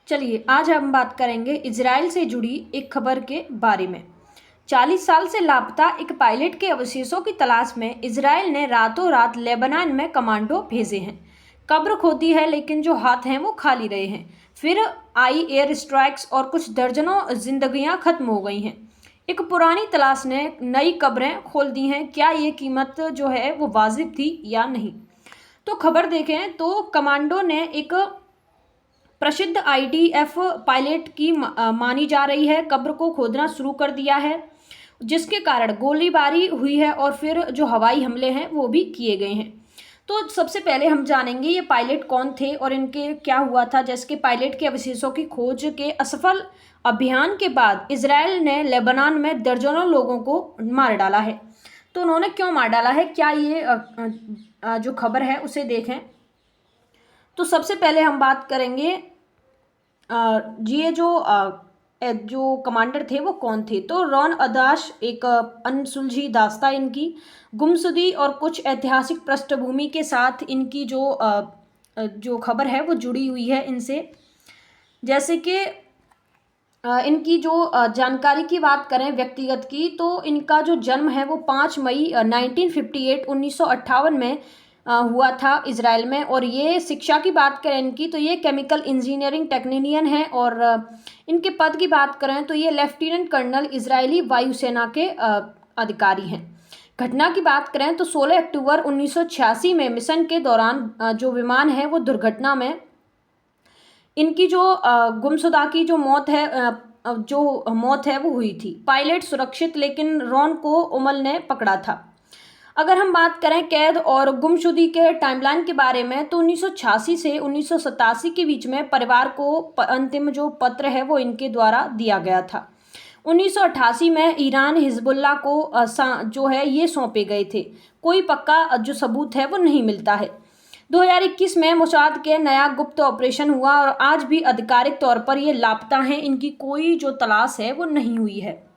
चलिए आज हम बात करेंगे इजराइल से जुड़ी एक खबर के बारे में। 40 साल से लापता एक पायलट के अवशेषों की तलाश में इजराइल ने रातों रात लेबनान में कमांडो भेजे हैं। कब्र खोदी है लेकिन जो हाथ हैं वो खाली रहे हैं। फिर आई एयर स्ट्राइक्स और कुछ दर्जनों जिंदगियां खत्म हो गई हैं। एक पुरानी तलाश ने नई कब्रें खोल दी हैं। क्या ये कीमत जो है वो वाजिब थी या नहीं? तो खबर देखें तो कमांडो ने एक प्रसिद्ध आईडीएफ पायलट की मानी जा रही है कब्र को खोदना शुरू कर दिया है, जिसके कारण गोलीबारी हुई है और फिर जो हवाई हमले हैं वो भी किए गए हैं। तो सबसे पहले हम जानेंगे ये पायलट कौन थे और इनके क्या हुआ था। जैसे कि पायलट के अवशेषों की खोज के असफल अभियान के बाद इजराइल ने लेबनान में दर्जनों लोगों को मार डाला है। तो उन्होंने क्यों मार डाला है, क्या ये जो खबर है उसे देखें। तो सबसे पहले हम बात करेंगे ये जो कमांडर थे वो कौन थे। तो रॉन अदाश एक अनसुलझी दास्ता इनकी गुमशुदगी और कुछ ऐतिहासिक पृष्ठभूमि के साथ इनकी जो खबर है वो जुड़ी हुई है इनसे। जैसे कि इनकी जो जानकारी की बात करें व्यक्तिगत की, तो इनका जो जन्म है वो 5 मई 1958 में हुआ था इजराइल में। और ये शिक्षा की बात करें इनकी तो ये केमिकल इंजीनियरिंग टेक्नीशियन है। और इनके पद की बात करें तो ये लेफ्टिनेंट कर्नल इजरायली वायुसेना के अधिकारी हैं। घटना की बात करें तो 16 अक्टूबर 1986 में मिशन के दौरान जो विमान है वो दुर्घटना में इनकी जो गुमशुदा की जो मौत है वो हुई थी। पायलट सुरक्षित लेकिन रॉन को उमल ने पकड़ा था। अगर हम बात करें कैद और गुमशुदगी के टाइमलाइन के बारे में तो 1986 से 1987 के बीच में परिवार को अंतिम जो पत्र है वो इनके द्वारा दिया गया था। 1988 में ईरान हिजबुल्लाह को जो है ये सौंपे गए थे। कोई पक्का जो सबूत है वो नहीं मिलता है। 2021 में मोसाद के नया गुप्त ऑपरेशन हुआ और आज भी आधिकारिक तौर पर ये लापता हैं। इनकी कोई जो तलाश है वो नहीं हुई है।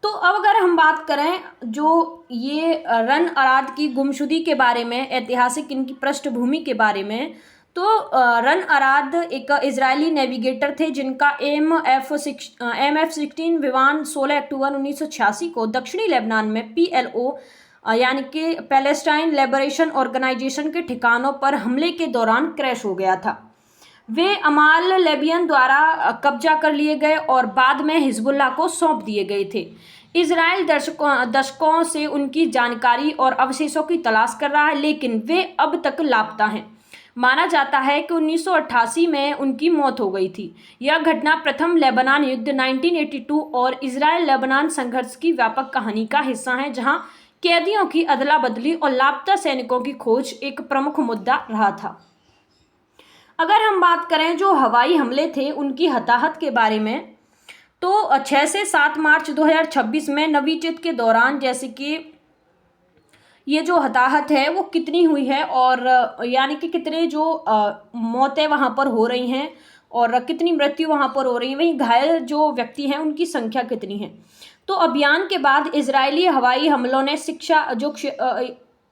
तो अब अगर हम बात करें जो ये रन अराद की गुमशुदगी के बारे में, ऐतिहासिक इनकी पृष्ठभूमि के बारे में, तो रन अराद एक इजरायली नेविगेटर थे जिनका MF-16 विमान 16 अक्टूबर 1986 को दक्षिणी लेबनान में PLO यानी कि पैलेस्टाइन लिबरेशन ऑर्गेनाइजेशन के ठिकानों पर हमले के दौरान क्रैश हो गया था। वे अमाल लेबियन द्वारा कब्जा कर लिए गए और बाद में हिजबुल्लाह को सौंप दिए गए थे। इजराइल दशकों से उनकी जानकारी और अवशेषों की तलाश कर रहा है लेकिन वे अब तक लापता हैं। माना जाता है कि 1988 में उनकी मौत हो गई थी। यह घटना प्रथम लेबनान युद्ध 1982 और इजराइल लेबनान संघर्ष की व्यापक कहानी का हिस्सा है, जहां कैदियों की अदला बदली और लापता सैनिकों की खोज एक प्रमुख मुद्दा रहा था। अगर हम बात करें जो हवाई हमले थे उनकी हताहत के बारे में, तो 6 से 7 मार्च 2026 में नवीचित के दौरान, जैसे कि ये जो हताहत है वो कितनी हुई है और यानी कि कितने जो मौतें वहाँ पर हो रही हैं और कितनी मृत्यु वहाँ पर हो रही है, वहीं घायल जो व्यक्ति हैं उनकी संख्या कितनी है। तो अभियान के बाद इजरायली हवाई हमलों ने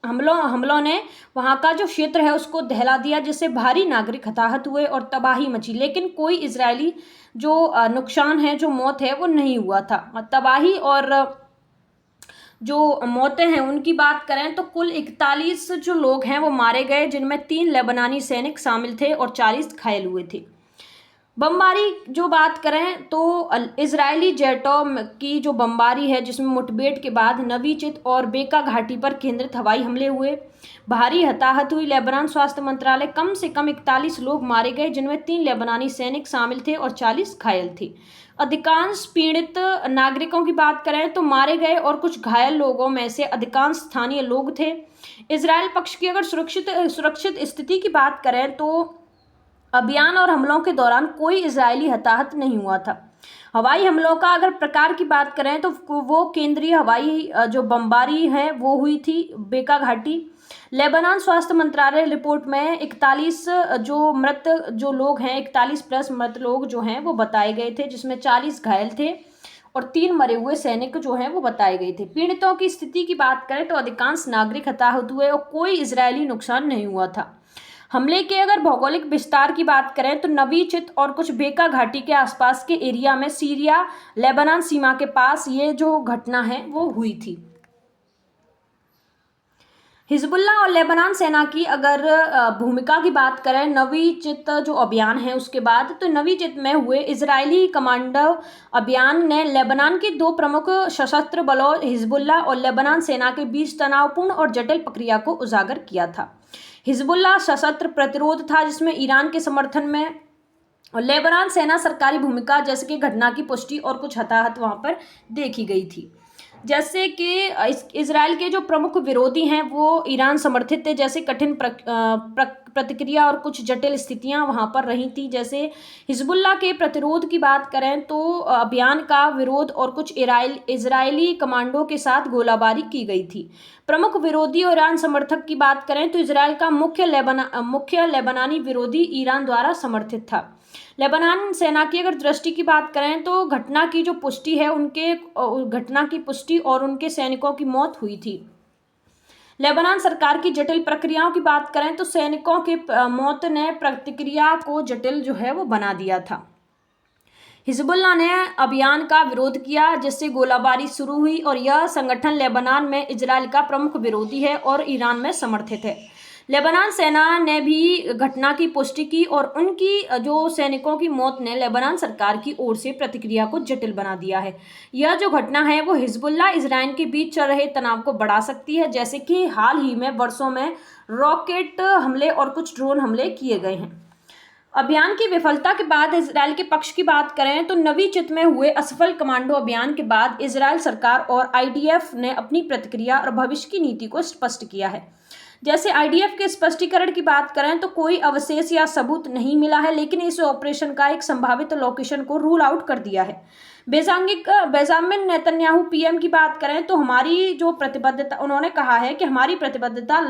हमलों ने वहाँ का जो क्षेत्र है उसको दहला दिया, जिससे भारी नागरिक हताहत हुए और तबाही मची। लेकिन कोई इजरायली जो नुकसान है, जो मौत है वो नहीं हुआ था। तबाही और जो मौतें हैं उनकी बात करें तो कुल 41 जो लोग हैं वो मारे गए, जिनमें 3 लेबनानी सैनिक शामिल थे और 40 घायल हुए थे। बमबारी जो बात करें तो इजरायली जेटों की जो बमबारी है, जिसमें मुठभेड़ के बाद नवीचित और बेका घाटी पर केंद्रित हवाई हमले हुए, भारी हताहत हुई। लेबनान स्वास्थ्य मंत्रालय कम से कम 41 लोग मारे गए, जिनमें 3 लेबनानी सैनिक शामिल थे और 40 घायल थे। अधिकांश पीड़ित नागरिकों की बात करें तो मारे गए और कुछ घायल लोगों में से अधिकांश स्थानीय लोग थे। इजरायल पक्ष की अगर सुरक्षित स्थिति की बात करें तो अभियान और हमलों के दौरान कोई इजरायली हताहत नहीं हुआ था। हवाई हमलों का अगर प्रकार की बात करें तो वो केंद्रीय हवाई जो बमबारी है वो हुई थी बेका घाटी। लेबनान स्वास्थ्य मंत्रालय रिपोर्ट में 41 जो मृत जो लोग हैं, 41 प्लस मृत लोग जो हैं वो बताए गए थे, जिसमें 40 घायल थे और 3 मरे हुए सैनिक जो हैं वो बताए गए थे। पीड़ितों की स्थिति की बात करें तो अधिकांश नागरिक हताहत हुए और कोई इजरायली नुकसान नहीं हुआ था। हमले के अगर भौगोलिक विस्तार की बात करें तो नवी चित और कुछ बेका घाटी के आसपास के एरिया में सीरिया लेबनान सीमा के पास ये जो घटना है वो हुई थी। हिजबुल्ला और लेबनान सेना की अगर भूमिका की बात करें नवी चित जो अभियान है उसके बाद, तो नवी चित में हुए इजरायली कमांडो अभियान ने लेबनान की दो प्रमुख सशस्त्र बलों हिजबुल्ला और लेबनान सेना के बीच तनावपूर्ण और जटिल प्रक्रिया को उजागर किया था। हिजबुल्ला सशस्त्र प्रतिरोध था जिसमें ईरान के समर्थन में, और लेबनान सेना सरकारी भूमिका जैसे कि घटना की पुष्टि और कुछ हताहत वहां पर देखी गई थी। जैसे कि इजराइल के जो प्रमुख विरोधी हैं वो ईरान समर्थित थे, जैसे कठिन प्रतिक्रिया और कुछ जटिल स्थितियां वहां पर रही थी। जैसे हिजबुल्ला के प्रतिरोध की बात करें तो अभियान का विरोध और कुछ इजरायली कमांडो के साथ गोलाबारी की गई थी। प्रमुख विरोधी और ईरान समर्थक की बात करें तो इजराइल का मुख्य लेबनानी विरोधी ईरान द्वारा समर्थित था। लेबनान सेना की अगर दृष्टि की बात करें तो घटना की जो पुष्टि है घटना की पुष्टि और उनके सैनिकों की मौत हुई थी। लेबनान सरकार की जटिल प्रक्रियाओं की बात करें तो सैनिकों के मौत ने प्रतिक्रिया को जटिल जो है वो बना दिया था। हिजबुल्ला ने अभियान का विरोध किया जिससे गोलाबारी शुरू हुई, और यह संगठन लेबनान में इजराइल का प्रमुख विरोधी है और ईरान में समर्थित है। लेबनान सेना ने भी घटना की पुष्टि की और उनकी जो सैनिकों की मौत ने लेबनान सरकार की ओर से प्रतिक्रिया को जटिल बना दिया है। यह जो घटना है वो हिजबुल्ला इजराइल के बीच चल रहे तनाव को बढ़ा सकती है, जैसे कि हाल ही में वर्षों में रॉकेट हमले और कुछ ड्रोन हमले किए गए हैं। अभियान की विफलता के बाद इजराइल के पक्ष की बात करें तो नवी चित में हुए असफल कमांडो अभियान के बाद इजराइल सरकार और आईडीएफ ने अपनी प्रतिक्रिया और भविष्य की नीति को स्पष्ट किया है। जैसे आईडीएफ के स्पष्टीकरण की बात करें तो कोई अवशेष या सबूत नहीं मिला है, लेकिन इस ऑपरेशन का एक संभावित लोकेशन को रूल आउट कर दिया है। बेंजामिन नेतन्याहू पीएम की बात करें तो हमारी जो प्रतिबद्धता, उन्होंने कहा है कि हमारी प्रतिबद्धता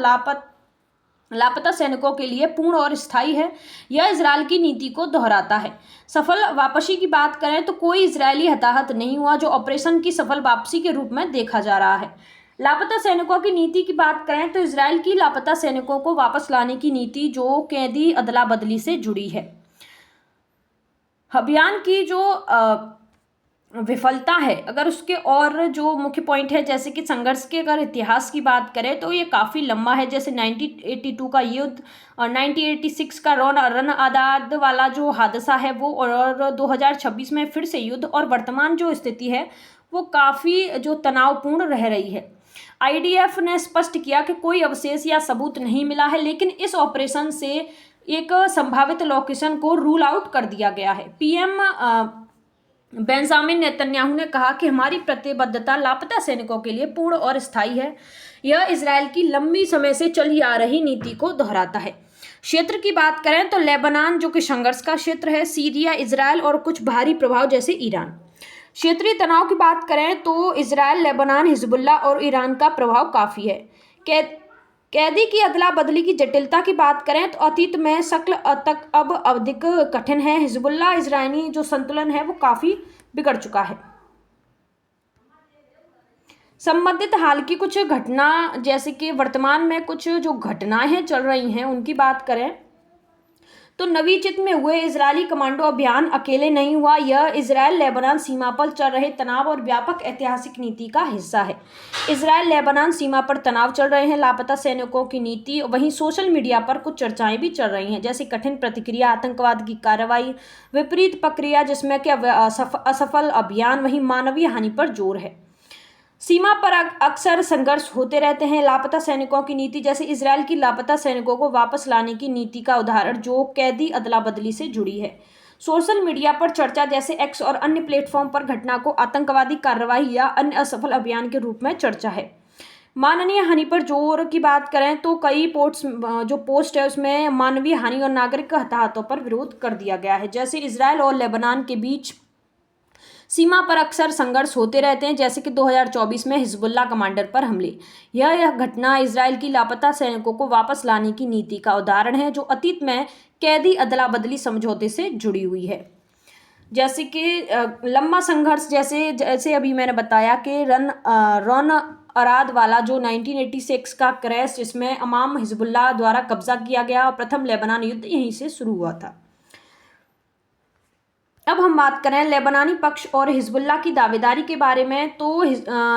लापता सैनिकों के लिए पूर्ण और स्थायी है। यह इजराइल की नीति को दोहराता है। सफल वापसी की बात करें तो कोई इजरायली हताहत नहीं हुआ, जो ऑपरेशन की सफल वापसी के रूप में देखा जा रहा है। लापता सैनिकों की नीति की बात करें तो इजराइल की लापता सैनिकों को वापस लाने की नीति जो कैदी अदला बदली से जुड़ी है। अभियान की जो विफलता है, अगर उसके और जो मुख्य पॉइंट है, जैसे कि संघर्ष के अगर इतिहास की बात करें तो ये काफ़ी लंबा है। जैसे 1982 का युद्ध और 1986 का रन आजाद वाला जो हादसा है वो, और 2026 में फिर से युद्ध, और वर्तमान जो स्थिति है वो काफ़ी जो तनावपूर्ण रह रही है। आईडीएफ ने स्पष्ट किया कि कोई अवशेष या सबूत नहीं मिला है, लेकिन इस ऑपरेशन से एक संभावित लोकेशन को रूल आउट कर दिया गया है। पीएम बेंजामिन नेतन्याहू ने कहा कि हमारी प्रतिबद्धता लापता सैनिकों के लिए पूर्ण और स्थायी है। यह इजराइल की लंबी समय से चली आ रही नीति को दोहराता है। क्षेत्र की बात करें तो लेबनान जो कि संघर्ष का क्षेत्र है, सीरिया, इजराइल और कुछ बाहरी प्रभाव जैसे ईरान। क्षेत्रीय तनाव की बात करें तो इजराइल, लेबनान, हिजबुल्ला और ईरान का प्रभाव काफ़ी है। कैदी की अदला बदली की जटिलता की बात करें तो अतीत में शक्ल तक अब अधिक कठिन है। हिजबुल्ला इजरायली जो संतुलन है वो काफ़ी बिगड़ चुका है। संबंधित हाल की कुछ घटना, जैसे कि वर्तमान में कुछ जो घटनाएं हैं चल रही हैं उनकी बात करें तो नवी चित में हुए इजरायली कमांडो अभियान अकेले नहीं हुआ। यह इजराइल लेबनान सीमा पर चल रहे तनाव और व्यापक ऐतिहासिक नीति का हिस्सा है। इजराइल लेबनान सीमा पर तनाव चल रहे हैं, लापता सैनिकों की नीति, वहीं सोशल मीडिया पर कुछ चर्चाएं भी चल रही हैं, जैसे कठिन प्रतिक्रिया, आतंकवाद की कार्रवाई, विपरीत प्रक्रिया जिसमें कि असफल अभियान, वहीं मानवीय हानि पर जोर है। सीमा पर अक्सर संघर्ष होते रहते हैं। लापता सैनिकों की नीति, जैसे इजराइल की लापता सैनिकों को वापस लाने की नीति का उदाहरण जो कैदी अदला बदली से जुड़ी है। सोशल मीडिया पर चर्चा, जैसे एक्स और अन्य प्लेटफॉर्म पर घटना को आतंकवादी कार्रवाई या अन्य असफल अभियान के रूप में चर्चा है। मानवीय हानि पर जोर की बात करें तो कई पोस्ट है उसमें मानवीय हानि और नागरिक हताहतों पर विरोध कर दिया गया है। जैसे इजराइल और लेबनान के बीच सीमा पर अक्सर संघर्ष होते रहते हैं, जैसे कि 2024 में हिजबुल्ला कमांडर पर हमले। यह घटना इजराइल की लापता सैनिकों को वापस लाने की नीति का उदाहरण है जो अतीत में कैदी अदला बदली समझौते से जुड़ी हुई है। जैसे कि लंबा संघर्ष, जैसे अभी मैंने बताया कि रन अराद वाला जो 1986 का क्रैश जिसमें अमाम हिजबुल्लाह द्वारा कब्जा किया गया और प्रथम लेबनान युद्ध यहीं से शुरू हुआ था। अब हम बात करें लेबनानी पक्ष और हिजबुल्लाह की दावेदारी के बारे में, तो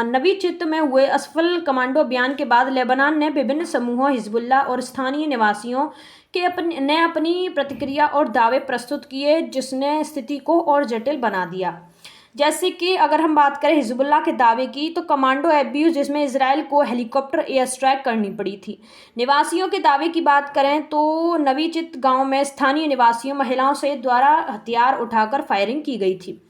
नवी चित में हुए असफल कमांडो अभियान के बाद लेबनान ने विभिन्न समूहों, हिजबुल्लाह और स्थानीय निवासियों के अपनी प्रतिक्रिया और दावे प्रस्तुत किए, जिसने स्थिति को और जटिल बना दिया। जैसे कि अगर हम बात करें हिजबुल्लाह के दावे की, तो कमांडो अब्यूज जिसमें इजराइल को हेलीकॉप्टर एयर स्ट्राइक करनी पड़ी थी। निवासियों के दावे की बात करें तो नवीचित गांव में स्थानीय निवासियों, महिलाओं से द्वारा हथियार उठाकर फायरिंग की गई थी।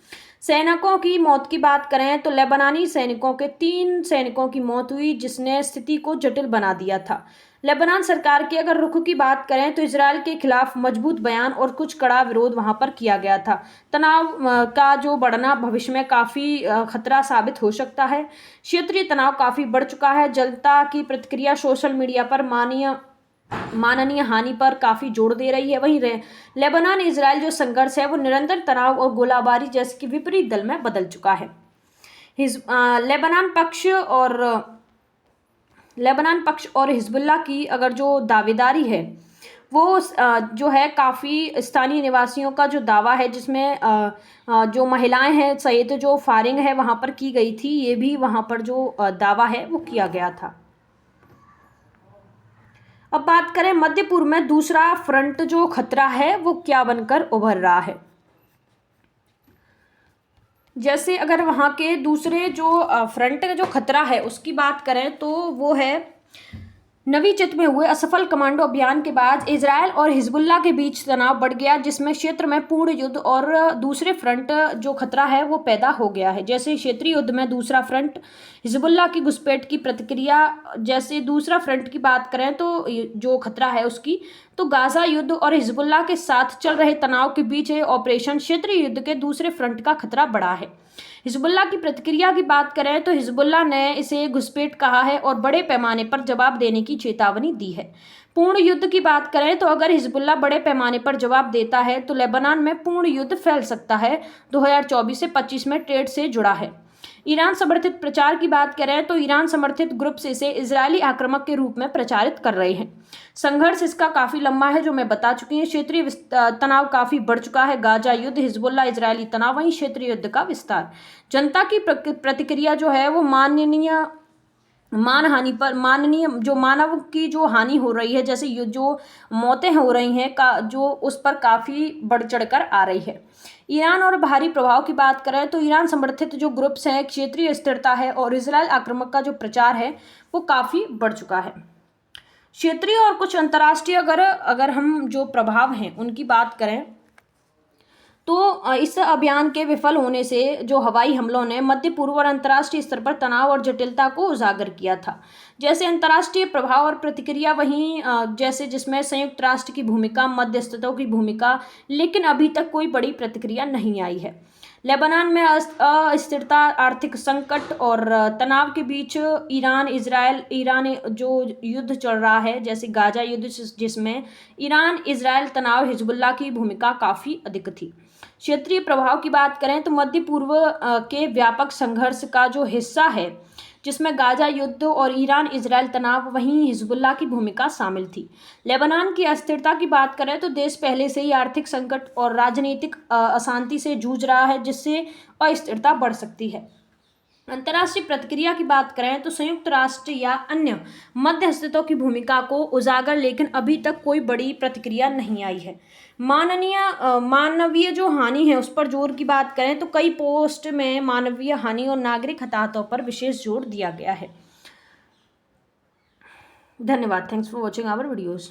सैनिकों की मौत की बात करें तो लेबनानी सैनिकों के 3 सैनिकों की मौत हुई, जिसने स्थिति को जटिल बना दिया था। लेबनान सरकार के अगर रुख की बात करें तो इजराइल के खिलाफ मजबूत बयान और कुछ कड़ा विरोध वहां पर किया गया था। तनाव का जो बढ़ना भविष्य में काफ़ी खतरा साबित हो सकता है। क्षेत्रीय तनाव काफ़ी बढ़ चुका है। जनता की प्रतिक्रिया सोशल मीडिया पर माननीय हानि पर काफ़ी जोर दे रही है। वहीं लेबनान इजराइल जो संघर्ष है वो निरंतर तनाव और गोलाबारी जैसे कि विपरीत दल में बदल चुका है। लेबनान पक्ष और हिजबुल्लाह की अगर जो दावेदारी है वो जो है काफ़ी स्थानीय निवासियों का जो दावा है, जिसमें जो महिलाएं हैं सहित जो फायरिंग है वहाँ पर की गई थी, ये भी वहाँ पर जो दावा है वो किया गया था। अब बात करें मध्य पूर्व में दूसरा फ्रंट जो खतरा है वो क्या बनकर उभर रहा है। जैसे अगर वहाँ के दूसरे जो फ्रंट का जो खतरा है उसकी बात करें तो वो है नवी चित में हुए असफल कमांडो अभियान के बाद इजरायल और हिजबुल्लाह के बीच तनाव बढ़ गया, जिसमें क्षेत्र में पूर्ण युद्ध और दूसरे फ्रंट जो खतरा है वो पैदा हो गया है। जैसे क्षेत्रीय युद्ध में दूसरा फ्रंट हिजबुल्लाह की घुसपैठ की प्रतिक्रिया, जैसे दूसरा फ्रंट की बात करें तो जो खतरा है उसकी, तो गाजा युद्ध और हिजबुल्लाह के साथ चल रहे तनाव के बीच ये ऑपरेशन क्षेत्रीय युद्ध के दूसरे फ्रंट का खतरा बढ़ा है। हिजबुल्लाह की प्रतिक्रिया की बात करें तो हिजबुल्लाह ने इसे घुसपैठ कहा है और बड़े पैमाने पर जवाब देने की चेतावनी दी है। पूर्ण युद्ध की बात करें तो अगर हिजबुल्लाह बड़े पैमाने पर जवाब देता है तो लेबनान में पूर्ण युद्ध फैल सकता है। 2024 से 25 में ट्रेड से जुड़ा है। ईरान समर्थित प्रचार की बात करें तो ईरान समर्थित ग्रुप्स इसे इजरायली आक्रामक के रूप में प्रचारित कर रहे हैं। संघर्ष इसका काफ़ी लंबा है, जो मैं बता चुकी हूँ। क्षेत्रीय तनाव काफ़ी बढ़ चुका है। गाजा युद्ध, हिजबुल्लाह इजरायली तनाव, वहीं क्षेत्रीय युद्ध का विस्तार। जनता की प्रतिक्रिया जो है वो माननीय जो मानव की जो हानि हो रही है, जैसे जो मौतें हो रही हैं का जो उस पर काफ़ी बढ़ चढ़कर आ रही है। ईरान और बाहरी प्रभाव की बात करें तो ईरान समर्थित जो ग्रुप्स हैं, क्षेत्रीय स्थिरता है और इजरायल आक्रामक का जो प्रचार है वो काफ़ी बढ़ चुका है। क्षेत्रीय और कुछ अंतर्राष्ट्रीय अगर हम जो प्रभाव हैं उनकी बात करें तो इस अभियान के विफल होने से जो हवाई हमलों ने मध्य पूर्व और अंतर्राष्ट्रीय स्तर पर तनाव और जटिलता को उजागर किया था। जैसे अंतर्राष्ट्रीय प्रभाव और प्रतिक्रिया, वहीं जैसे जिसमें संयुक्त राष्ट्र की भूमिका, मध्यस्थता की भूमिका, लेकिन अभी तक कोई बड़ी प्रतिक्रिया नहीं आई है। लेबनान में अस्थिरता, आर्थिक संकट और तनाव के बीच ईरान जो युद्ध चल रहा है, जैसे गाजा युद्ध जिसमें ईरान इजरायल तनाव, हिजबुल्लाह की भूमिका काफ़ी अधिक थी। क्षेत्रीय प्रभाव की बात करें तो मध्य पूर्व के व्यापक संघर्ष का जो हिस्सा है, जिसमें गाजा युद्ध और ईरान इजरायल तनाव, वहीं हिजबुल्लाह की भूमिका शामिल थी। लेबनान की अस्थिरता की बात करें तो देश पहले से ही आर्थिक संकट और राजनीतिक अशांति से जूझ रहा है, जिससे अस्थिरता बढ़ सकती है। अंतर्राष्ट्रीय प्रतिक्रिया की बात करें तो संयुक्त राष्ट्र या अन्य मध्यस्थों की भूमिका को उजागर, लेकिन अभी तक कोई बड़ी प्रतिक्रिया नहीं आई है। मानवीय जो हानि है उस पर जोर की बात करें तो कई पोस्ट में मानवीय हानि और नागरिक हताहतों पर विशेष जोर दिया गया है। धन्यवाद। Thanks for watching our videos.